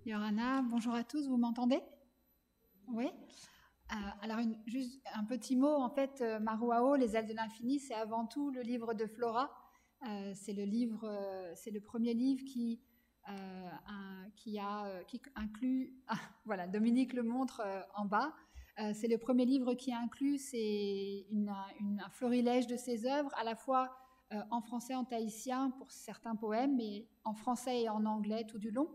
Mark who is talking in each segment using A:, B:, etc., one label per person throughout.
A: Yorana, bonjour à tous, vous m'entendez? Oui. Alors, juste un petit mot, en fait, Maruao, Les ailes de l'infini, c'est avant tout le livre de Flora. C'est le premier livre qui inclut, voilà, Dominique le montre en bas. C'est le premier livre qui inclut un florilège de ses œuvres, à la fois en français, en tahitien pour certains poèmes, mais en français et en anglais tout du long.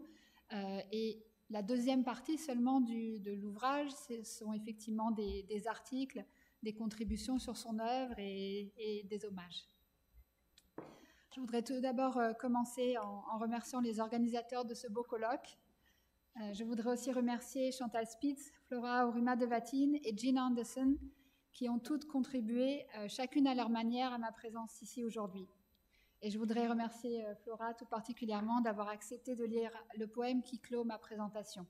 A: Et la deuxième partie seulement de l'ouvrage, ce sont effectivement des articles, des contributions sur son œuvre et des hommages. Je voudrais tout d'abord commencer en remerciant les organisateurs de ce beau colloque. Je voudrais aussi remercier Chantal Spitz, Flora Aurima de Vatine et Gina Anderson, qui ont toutes contribué, chacune à leur manière, à ma présence ici aujourd'hui. Et je voudrais remercier Flora tout particulièrement d'avoir accepté de lire le poème qui clôt ma présentation.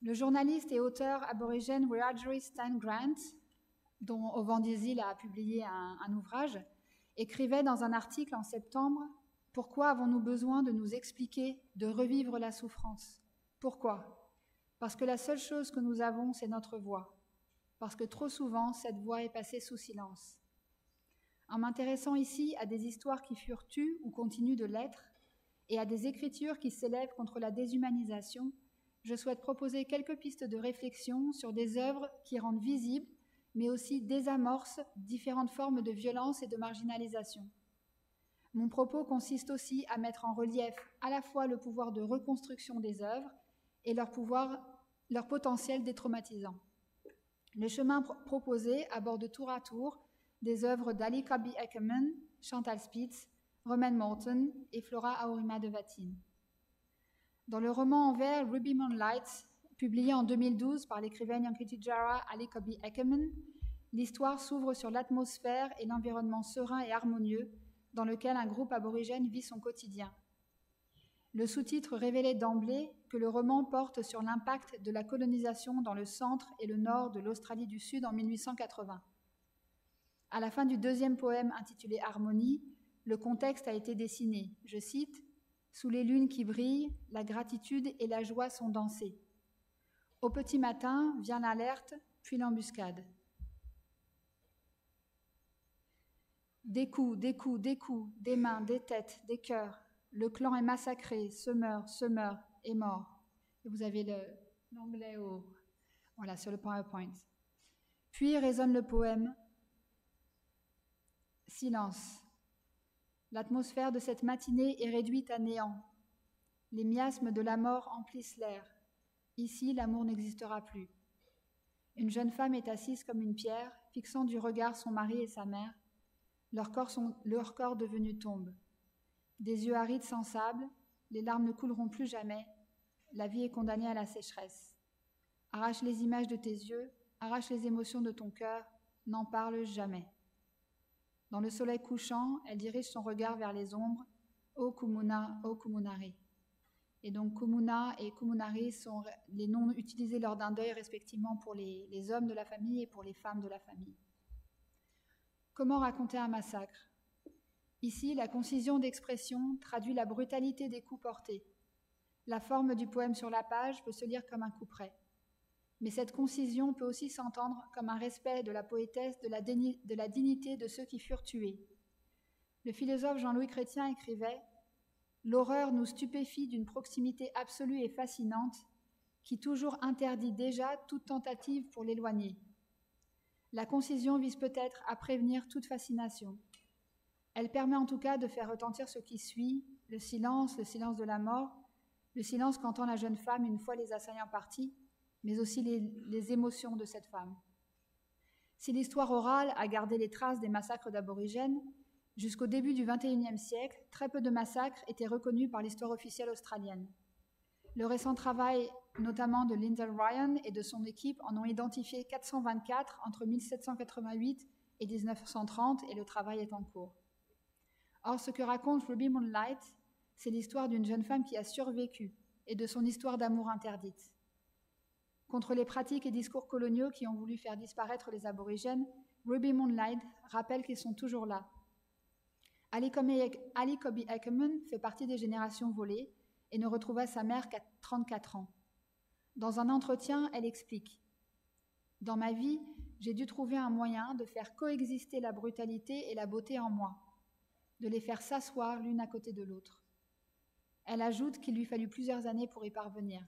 A: Le journaliste et auteur aborigène Wiradjuri Stan Grant, dont Au vent des îles a publié un ouvrage, écrivait dans un article en septembre « Pourquoi avons-nous besoin de nous expliquer, de revivre la souffrance? Pourquoi? Parce que la seule chose que nous avons, c'est notre voix. Parce que trop souvent, cette voix est passée sous silence. » En m'intéressant ici à des histoires qui furent tues ou continuent de l'être, et à des écritures qui s'élèvent contre la déshumanisation, je souhaite proposer quelques pistes de réflexion sur des œuvres qui rendent visibles, mais aussi désamorcent différentes formes de violence et de marginalisation. Mon propos consiste aussi à mettre en relief à la fois le pouvoir de reconstruction des œuvres et leur potentiel détraumatisant. Le chemin proposé aborde tour à tour des œuvres d'Ali Cobby Eckermann, Chantal Spitz, Romain Morton et Flora Aurima de Vatine. Dans le roman en vers Ruby Moonlight, publié en 2012 par l'écrivaine Yankitijara Ali Cobby Eckermann, l'histoire s'ouvre sur l'atmosphère et l'environnement serein et harmonieux dans lequel un groupe aborigène vit son quotidien. Le sous-titre révélait d'emblée que le roman porte sur l'impact de la colonisation dans le centre et le nord de l'Australie du Sud en 1880. À la fin du deuxième poème intitulé Harmonie, le contexte a été dessiné. Je cite « Sous les lunes qui brillent, la gratitude et la joie sont dansées. Au petit matin vient l'alerte, puis l'embuscade. Des coups, des coups, des coups, des mains, des têtes, des cœurs. Le clan est massacré, se meurt, est mort. » Et vous avez l'anglais voilà, sur le PowerPoint. Puis résonne le poème. Silence. L'atmosphère de cette matinée est réduite à néant. Les miasmes de la mort emplissent l'air. Ici, l'amour n'existera plus. Une jeune femme est assise comme une pierre, fixant du regard son mari et sa mère. Leurs corps devenus tombes. Des yeux arides sans sable, les larmes ne couleront plus jamais. La vie est condamnée à la sécheresse. Arrache les images de tes yeux, arrache les émotions de ton cœur, n'en parle jamais. Dans le soleil couchant, elle dirige son regard vers les ombres. O Kumuna, O Kumunari. Et donc Kumuna et Kumunari sont les noms utilisés lors d'un deuil respectivement pour les hommes de la famille et pour les femmes de la famille. Comment raconter un massacre? Ici, la concision d'expression traduit la brutalité des coups portés. La forme du poème sur la page peut se lire comme un couperet. Mais cette concision peut aussi s'entendre comme un respect de la poétesse de la dignité de ceux qui furent tués. Le philosophe Jean-Louis Chrétien écrivait « L'horreur nous stupéfie d'une proximité absolue et fascinante qui toujours interdit déjà toute tentative pour l'éloigner. La concision vise peut-être à prévenir toute fascination. Elle permet en tout cas de faire retentir ce qui suit, le silence de la mort, le silence qu'entend la jeune femme une fois les assaillants partis, mais aussi les émotions de cette femme. Si l'histoire orale a gardé les traces des massacres d'aborigènes, jusqu'au début du XXIe siècle, très peu de massacres étaient reconnus par l'histoire officielle australienne. Le récent travail, notamment de Lyndall Ryan et de son équipe, en ont identifié 424 entre 1788 et 1930, et le travail est en cours. Or, ce que raconte Ruby Moonlight, c'est l'histoire d'une jeune femme qui a survécu et de son histoire d'amour interdite. Contre les pratiques et discours coloniaux qui ont voulu faire disparaître les aborigènes, Ruby Moonlight rappelle qu'ils sont toujours là. Ali Cobby Eckermann fait partie des générations volées, et ne retrouva sa mère qu'à 34 ans. Dans un entretien, elle explique « Dans ma vie, j'ai dû trouver un moyen de faire coexister la brutalité et la beauté en moi, de les faire s'asseoir l'une à côté de l'autre. » Elle ajoute qu'il lui fallut plusieurs années pour y parvenir.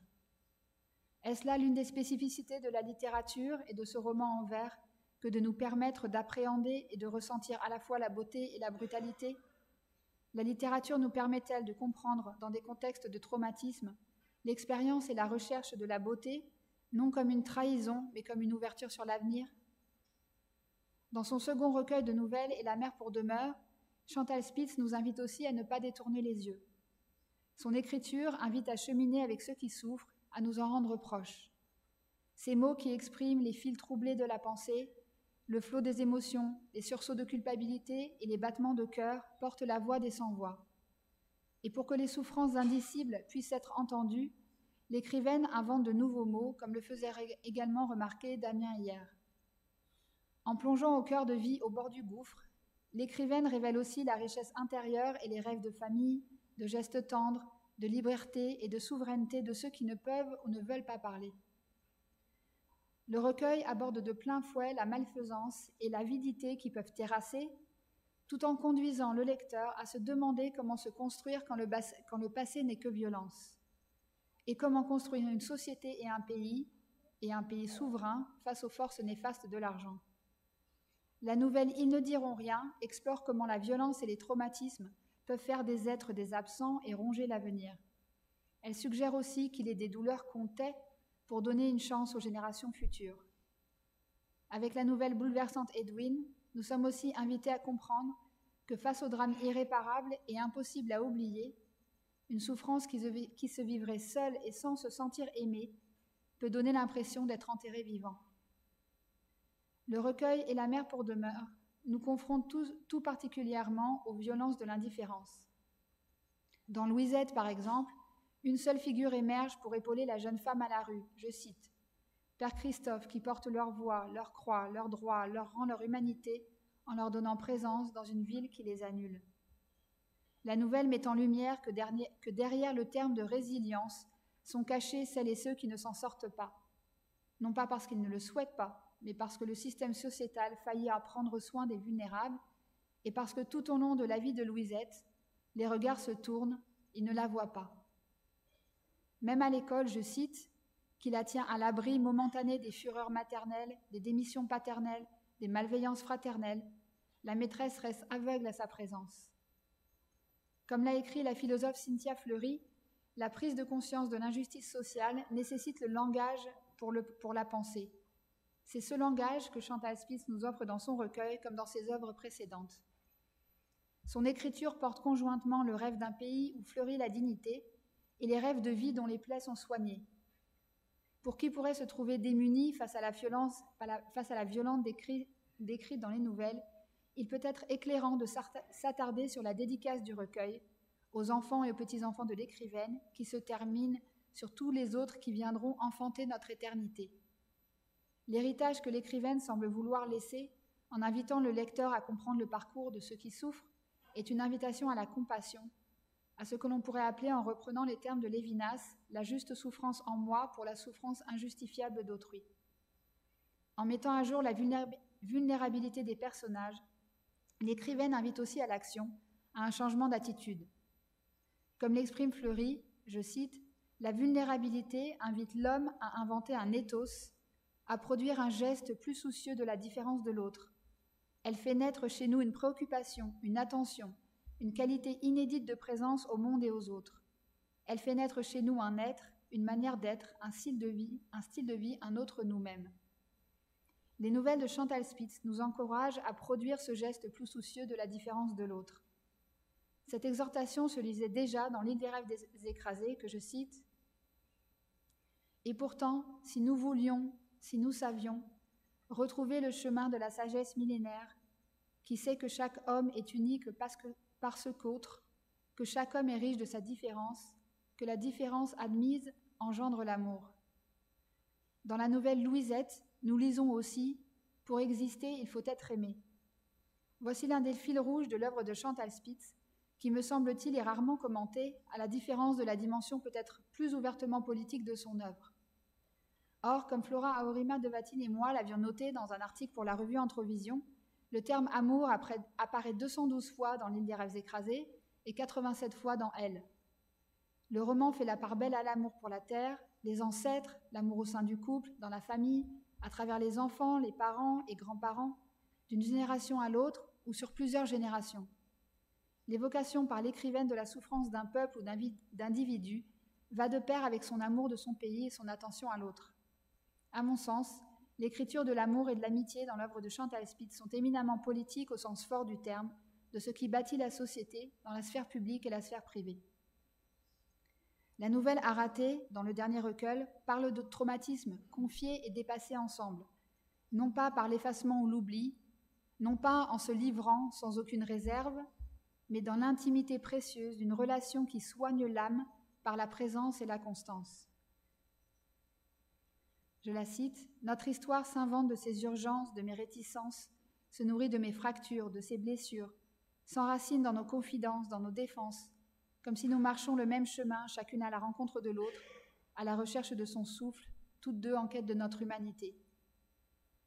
A: Est-ce là l'une des spécificités de la littérature et de ce roman en vers que de nous permettre d'appréhender et de ressentir à la fois la beauté et la brutalité? La littérature nous permet-elle de comprendre, dans des contextes de traumatisme, l'expérience et la recherche de la beauté, non comme une trahison, mais comme une ouverture sur l'avenir? Dans son second recueil de nouvelles, Et la mer pour demeure, Chantal Spitz nous invite aussi à ne pas détourner les yeux. Son écriture invite à cheminer avec ceux qui souffrent, à nous en rendre proches. Ces mots qui expriment les fils troublés de la pensée, le flot des émotions, les sursauts de culpabilité et les battements de cœur portent la voix des sans-voix. Et pour que les souffrances indicibles puissent être entendues, l'écrivaine invente de nouveaux mots, comme le faisait également remarquer Damien hier. En plongeant au cœur de vie au bord du gouffre, l'écrivaine révèle aussi la richesse intérieure et les rêves de famille, de gestes tendres, de liberté et de souveraineté de ceux qui ne peuvent ou ne veulent pas parler. Le recueil aborde de plein fouet la malfaisance et l'avidité qui peuvent terrasser, tout en conduisant le lecteur à se demander comment se construire quand le passé n'est que violence, et comment construire une société et un pays souverain face aux forces néfastes de l'argent. La nouvelle Ils ne diront rien explore comment la violence et les traumatismes peuvent faire des êtres des absents et ronger l'avenir. Elle suggère aussi qu'il est des douleurs qu'on tait pour donner une chance aux générations futures. Avec la nouvelle bouleversante Edwin, nous sommes aussi invités à comprendre que face au drame irréparable et impossible à oublier, une souffrance qui se vivrait seule et sans se sentir aimée peut donner l'impression d'être enterré vivant. Le recueil Et la mer pour demeure nous confronte tout particulièrement aux violences de l'indifférence. Dans Louisette, par exemple, une seule figure émerge pour épauler la jeune femme à la rue, je cite « Père Christophe qui porte leur voix, leur croix, leurs droits, leur rang, leur humanité, en leur donnant présence dans une ville qui les annule. » La nouvelle met en lumière que derrière le terme de résilience sont cachés celles et ceux qui ne s'en sortent pas. Non pas parce qu'ils ne le souhaitent pas, mais parce que le système sociétal faillit à prendre soin des vulnérables et parce que tout au long de la vie de Louisette, les regards se tournent, ils ne la voient pas. Même à l'école, je cite, qui la tient à l'abri momentané des fureurs maternelles, des démissions paternelles, des malveillances fraternelles, la maîtresse reste aveugle à sa présence. Comme l'a écrit la philosophe Cynthia Fleury, la prise de conscience de l'injustice sociale nécessite le langage pour la penser. C'est ce langage que Chantal Spitz nous offre dans son recueil comme dans ses œuvres précédentes. Son écriture porte conjointement le rêve d'un pays où fleurit la dignité et les rêves de vie dont les plaies sont soignées. Pour qui pourrait se trouver démuni face à la violence décrite dans les nouvelles, il peut être éclairant de s'attarder sur la dédicace du recueil aux enfants et aux petits-enfants de l'écrivaine qui se termine sur tous les autres qui viendront enfanter notre éternité. L'héritage que l'écrivaine semble vouloir laisser, en invitant le lecteur à comprendre le parcours de ceux qui souffrent, est une invitation à la compassion, à ce que l'on pourrait appeler, en reprenant les termes de Lévinas, la juste souffrance en moi pour la souffrance injustifiable d'autrui. En mettant à jour la vulnérabilité des personnages, l'écrivaine invite aussi à l'action, à un changement d'attitude. Comme l'exprime Fleury, je cite, « La vulnérabilité invite l'homme à inventer un ethos, à produire un geste plus soucieux de la différence de l'autre. Elle fait naître chez nous une préoccupation, une attention, une qualité inédite de présence au monde et aux autres. Elle fait naître chez nous un être, une manière d'être, un style de vie, un autre nous-mêmes. » Les nouvelles de Chantal Spitz nous encouragent à produire ce geste plus soucieux de la différence de l'autre. Cette exhortation se lisait déjà dans L'île des rêves des écrasés, que je cite. « Et pourtant, si nous voulions, si nous savions, retrouver le chemin de la sagesse millénaire, qui sait que chaque homme est unique parce qu'autre, que chaque homme est riche de sa différence, que la différence admise engendre l'amour. » Dans la nouvelle Louisette, nous lisons aussi « Pour exister, il faut être aimé ». Voici l'un des fils rouges de l'œuvre de Chantal Spitz, qui, me semble-t-il, est rarement commenté, à la différence de la dimension peut-être plus ouvertement politique de son œuvre. Or, comme Flora Aurima de Vatine et moi l'avions noté dans un article pour la revue Introvision, le terme amour apparaît 212 fois dans L'île des rêves écrasés et 87 fois dans Elle. Le roman fait la part belle à l'amour pour la terre, les ancêtres, l'amour au sein du couple, dans la famille, à travers les enfants, les parents et grands-parents, d'une génération à l'autre ou sur plusieurs générations. L'évocation par l'écrivaine de la souffrance d'un peuple ou d'individu va de pair avec son amour de son pays et son attention à l'autre. À mon sens, l'écriture de l'amour et de l'amitié dans l'œuvre de Chantal Spitz sont éminemment politiques au sens fort du terme, de ce qui bâtit la société dans la sphère publique et la sphère privée. La nouvelle Araté, dans le dernier recueil, parle de traumatismes confiés et dépassés ensemble, non pas par l'effacement ou l'oubli, non pas en se livrant sans aucune réserve, mais dans l'intimité précieuse d'une relation qui soigne l'âme par la présence et la constance. Je la cite, « Notre histoire s'invente de ses urgences, de mes réticences, se nourrit de mes fractures, de ses blessures, s'enracine dans nos confidences, dans nos défenses, comme si nous marchions le même chemin, chacune à la rencontre de l'autre, à la recherche de son souffle, toutes deux en quête de notre humanité.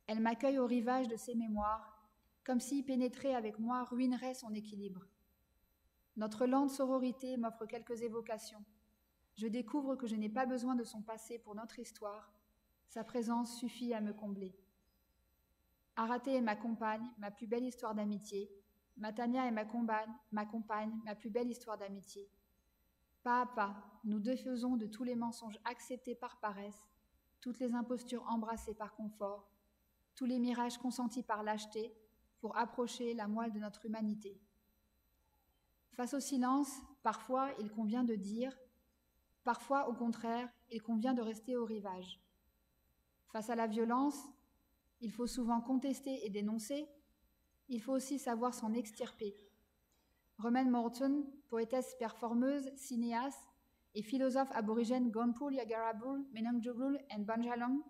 A: Elle m'accueille au rivage de ses mémoires, comme si pénétrer avec moi ruinerait son équilibre. Notre lente sororité m'offre quelques évocations. Je découvre que je n'ai pas besoin de son passé pour notre histoire. Sa présence suffit à me combler. Araté est ma compagne, ma plus belle histoire d'amitié. Matania est ma compagne, ma plus belle histoire d'amitié. Pas à pas, nous défaisons de tous les mensonges acceptés par paresse, toutes les impostures embrassées par confort, tous les mirages consentis par lâcheté pour approcher la moelle de notre humanité. Face au silence, parfois il convient de dire, parfois au contraire, il convient de rester au rivage. Face à la violence, il faut souvent contester et dénoncer, il faut aussi savoir s'en extirper. Romaine Morton, poétesse performeuse, cinéaste et philosophe aborigène Gonpul Yagarabul, Menangjugul et Banjalong,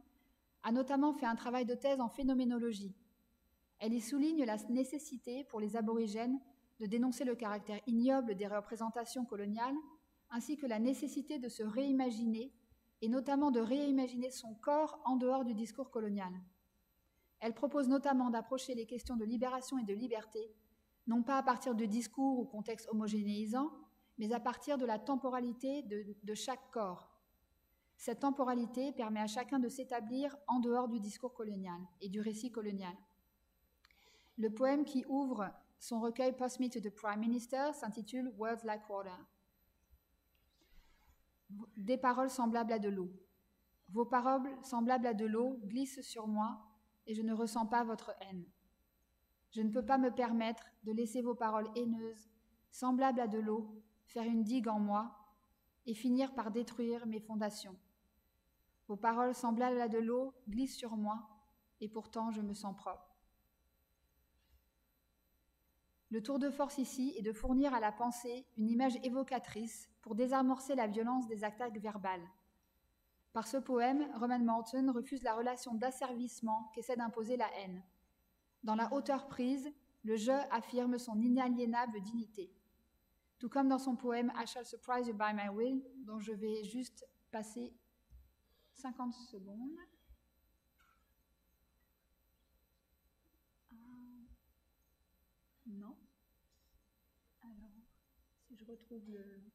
A: a notamment fait un travail de thèse en phénoménologie. Elle y souligne la nécessité pour les aborigènes de dénoncer le caractère ignoble des représentations coloniales, ainsi que la nécessité de se réimaginer, et notamment de réimaginer son corps en dehors du discours colonial. Elle propose notamment d'approcher les questions de libération et de liberté, non pas à partir de discours ou contextes homogénéisants, mais à partir de la temporalité de chaque corps. Cette temporalité permet à chacun de s'établir en dehors du discours colonial et du récit colonial. Le poème qui ouvre son recueil Post Me to the Prime Minister s'intitule Words Like Water. Des paroles semblables à de l'eau. Vos paroles semblables à de l'eau glissent sur moi et je ne ressens pas votre haine. Je ne peux pas me permettre de laisser vos paroles haineuses, semblables à de l'eau, faire une digue en moi et finir par détruire mes fondations. Vos paroles semblables à de l'eau glissent sur moi et pourtant je me sens propre. Le tour de force ici est de fournir à la pensée une image évocatrice pour désamorcer la violence des attaques verbales. Par ce poème, Romaine Morton refuse la relation d'asservissement qu'essaie d'imposer la haine. Dans la hauteur prise, le je affirme son inaliénable dignité. Tout comme dans son poème I Shall Surprise You by My Will, dont je vais juste passer 50 secondes. Non. Alors, si je retrouve le...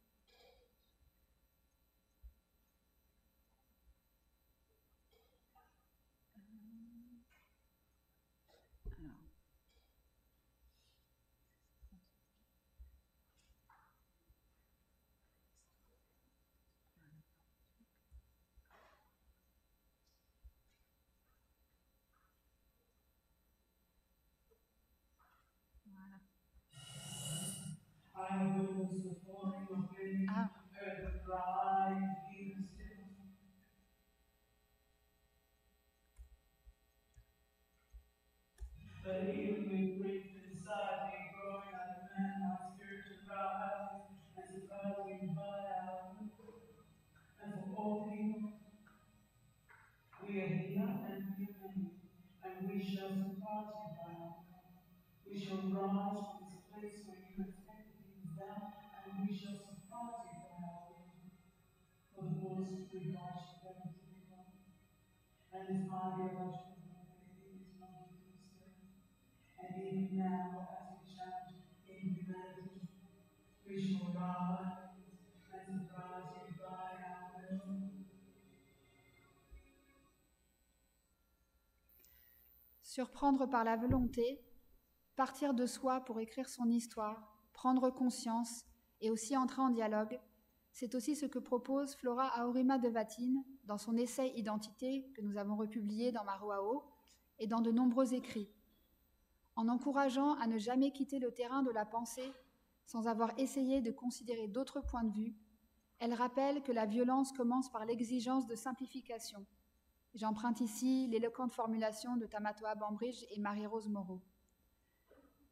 A: Surprendre par la volonté, partir de soi pour écrire son histoire, prendre conscience et aussi entrer en dialogue, c'est aussi ce que propose Flora Aurima de Vatine dans son essai Identité que nous avons republié dans Maruao et dans de nombreux écrits. En encourageant à ne jamais quitter le terrain de la pensée sans avoir essayé de considérer d'autres points de vue, elle rappelle que la violence commence par l'exigence de simplification. J'emprunte ici l'éloquente formulation de Tamatoa Bambridge et Marie-Rose Moreau.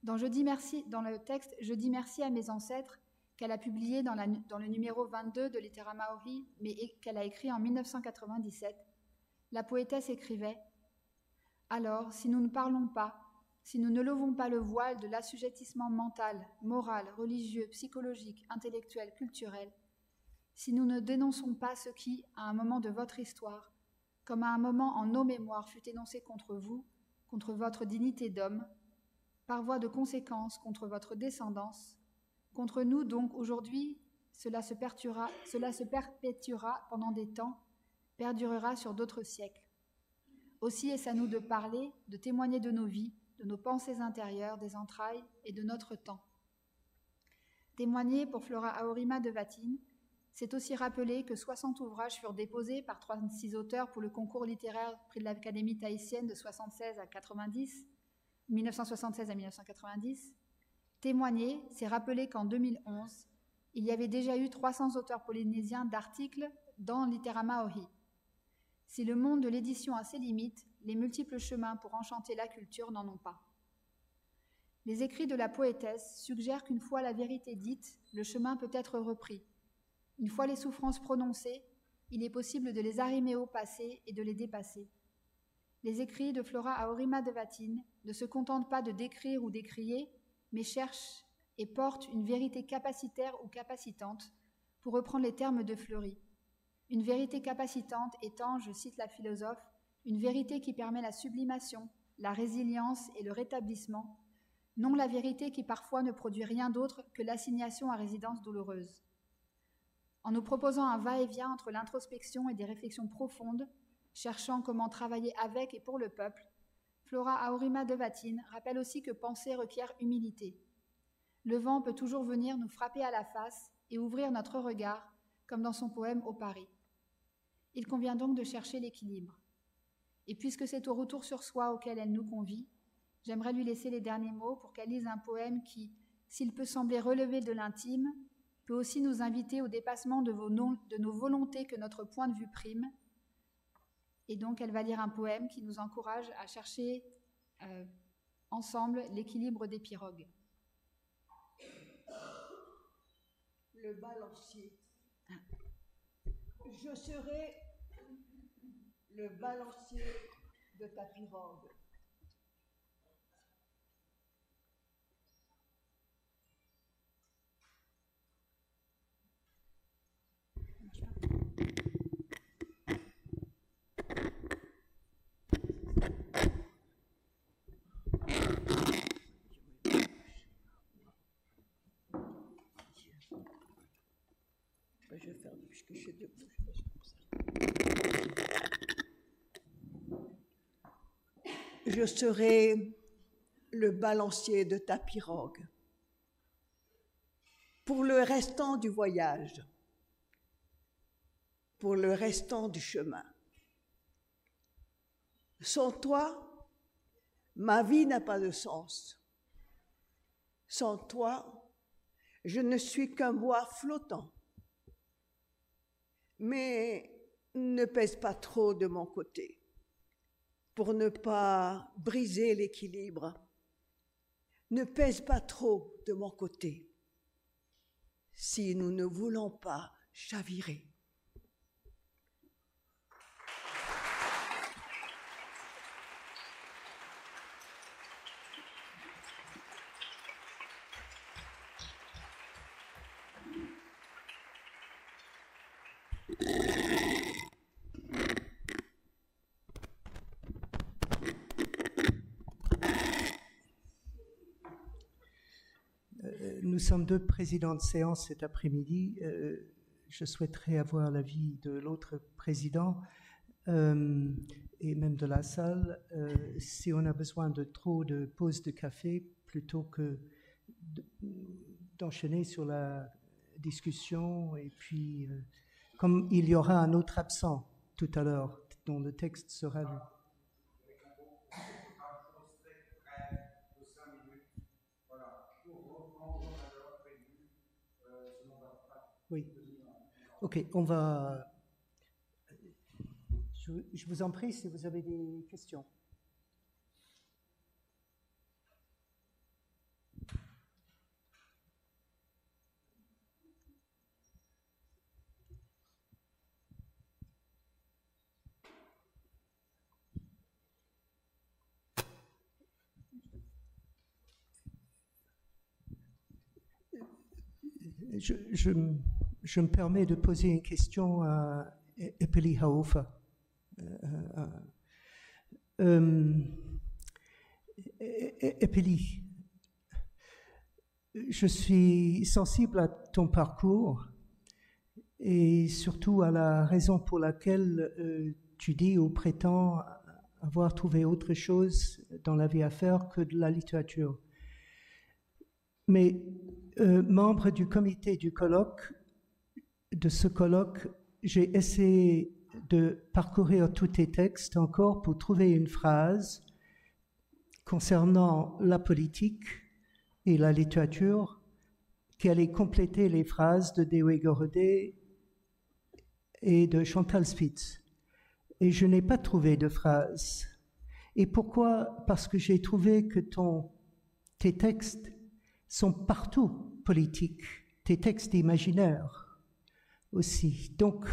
A: Dans le texte « Je dis merci à mes ancêtres », qu'elle a publié dans le numéro 22 de Littéra Maori, mais qu'elle a écrit en 1997, la poétesse écrivait « Alors, si nous ne parlons pas, si nous ne levons pas le voile de l'assujettissement mental, moral, religieux, psychologique, intellectuel, culturel, si nous ne dénonçons pas ce qui, à un moment de votre histoire, comme à un moment en nos mémoires fut énoncé contre vous, contre votre dignité d'homme, par voie de conséquence contre votre descendance, contre nous donc aujourd'hui, cela se perpétuera pendant des temps, perdurera sur d'autres siècles. Aussi est-ce à nous de parler, de témoigner de nos vies, de nos pensées intérieures, des entrailles et de notre temps. Témoigner pour Flora Aurima de Vatine, c'est aussi rappeler que 60 ouvrages furent déposés par 36 auteurs pour le concours littéraire prix de l'Académie tahitienne de 1976 à 1990. Témoigner, c'est rappeler qu'en 2011, il y avait déjà eu 300 auteurs polynésiens d'articles dans Littéra Maori. Si le monde de l'édition a ses limites, les multiples chemins pour enchanter la culture n'en ont pas. Les écrits de la poétesse suggèrent qu'une fois la vérité dite, le chemin peut être repris. Une fois les souffrances prononcées, il est possible de les arrimer au passé et de les dépasser. Les écrits de Flora Aurima de Vatine ne se contentent pas de décrire ou d'écrier, mais cherchent et portent une vérité capacitaire ou capacitante, pour reprendre les termes de Fleury. Une vérité capacitante étant, je cite la philosophe, une vérité qui permet la sublimation, la résilience et le rétablissement, non la vérité qui parfois ne produit rien d'autre que l'assignation à résidence douloureuse. En nous proposant un va-et-vient entre l'introspection et des réflexions profondes, cherchant comment travailler avec et pour le peuple, Flora Aurima de Vatine rappelle aussi que penser requiert humilité. Le vent peut toujours venir nous frapper à la face et ouvrir notre regard, comme dans son poème Au Paris. Il convient donc de chercher l'équilibre. Et puisque c'est au retour sur soi auquel elle nous convie, j'aimerais lui laisser les derniers mots pour qu'elle lise un poème qui, s'il peut sembler relever de l'intime, peut aussi nous inviter au dépassement de nos volontés que notre point de vue prime. Et donc, elle va lire un poème qui nous encourage à chercher ensemble l'équilibre des pirogues.
B: Le balancier. Je serai le balancier de ta pirogue. Je vais faire puisque je suis debout, je fais comme ça. Je serai le balancier de ta pirogue pour le restant du voyage, pour le restant du chemin. Sans toi, ma vie n'a pas de sens. Sans toi, je ne suis qu'un bois flottant. Mais ne pèse pas trop de mon côté pour ne pas briser l'équilibre. Ne pèse pas trop de mon côté si nous ne voulons pas chavirer.
C: nous sommes deux présidents de séance cet après-midi. Je souhaiterais avoir l'avis de l'autre président et même de la salle si on a besoin de trop de pauses de café plutôt que d'enchaîner sur la discussion. Et puis, comme il y aura un autre absent tout à l'heure dont le texte sera lu. Oui. Ok, on va. Je vous en prie si vous avez des questions. Je me permets de poser une question à Epeli Haufa. Epeli, je suis sensible à ton parcours et surtout à la raison pour laquelle tu dis ou prétends avoir trouvé autre chose dans la vie à faire que de la littérature. Mais membre du comité du colloque, de ce colloque, j'ai essayé de parcourir tous tes textes encore pour trouver une phrase concernant la politique et la littérature qui allait compléter les phrases de Dewey Gorodé et de Chantal Spitz. Et je n'ai pas trouvé de phrase. Et pourquoi? Parce que j'ai trouvé que tes textes sont partout politiques, tes textes imaginaires aussi. Donc,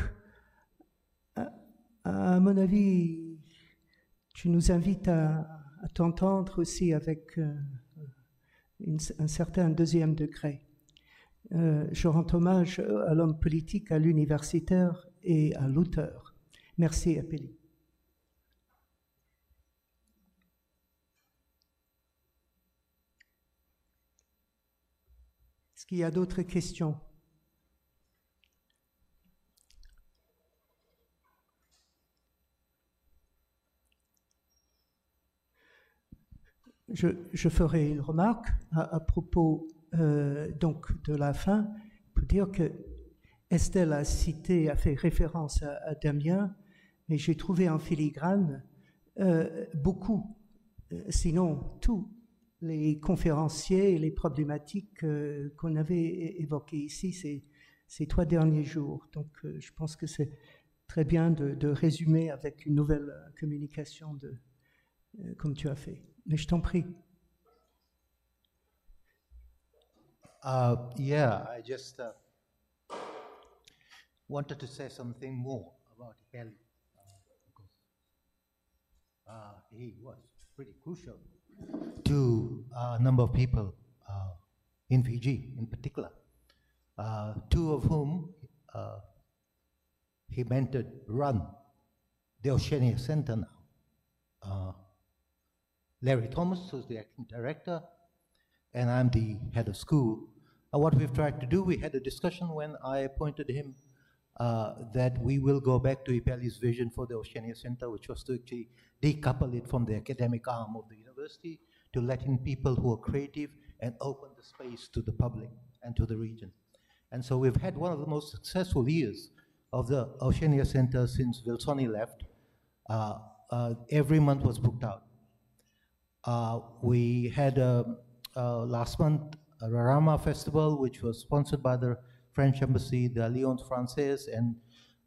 C: à mon avis, tu nous invites à t'entendre aussi avec un certain deuxième degré. Je rends hommage à l'homme politique, à l'universitaire et à l'auteur. Merci, Epeli. Est-ce qu'il y a d'autres questions? Je ferai une remarque à propos donc de la fin pour dire que Estelle a fait référence à Damien, mais j'ai trouvé en filigrane beaucoup, sinon tous les conférenciers et les problématiques qu'on avait évoquées ici ces 3 derniers jours. Donc je pense que c'est très bien de résumer avec une nouvelle communication comme tu as fait. Mais je t'en prie.
D: Yeah, I just wanted to say something more about Epeli. He was pretty crucial to a number of people in Fiji in particular, 2 of whom he mentored run the Oceania Center now. Larry Thomas, who's the acting director, and I'm the head of school. What we've tried to do, we had a discussion when I appointed him that we will go back to Epeli's vision for the Oceania Center, which was to actually decouple it from the academic arm of the university to let in people who are creative and open the space to the public and to the region. And so we've had one of the most successful years of the Oceania Center since Wilsoni left. Every month was booked out. We had last month a Rarama Festival, which was sponsored by the French Embassy, the Alliance Française, and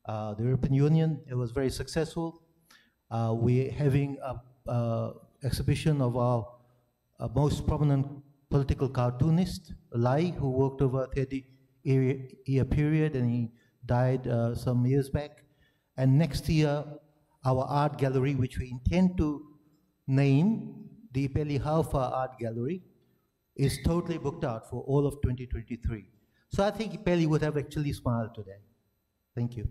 D: the European Union. It was very successful. We're having an exhibition of our most prominent political cartoonist, Lai, who worked over a 30-year period, and he died some years back. And next year, our art gallery, which we intend to name the Epeli Haufa Art Gallery, is totally booked out for all of 2023. So I think Epeli would have actually smiled today. Thank you.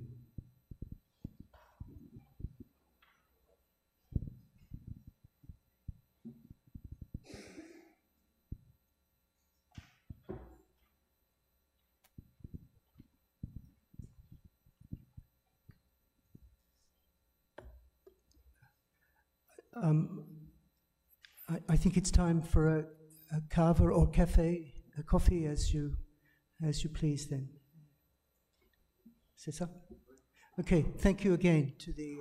C: I think it's time for a cava or cafe, a coffee, as you please. Then, c'est ça? Okay. Thank you again to the.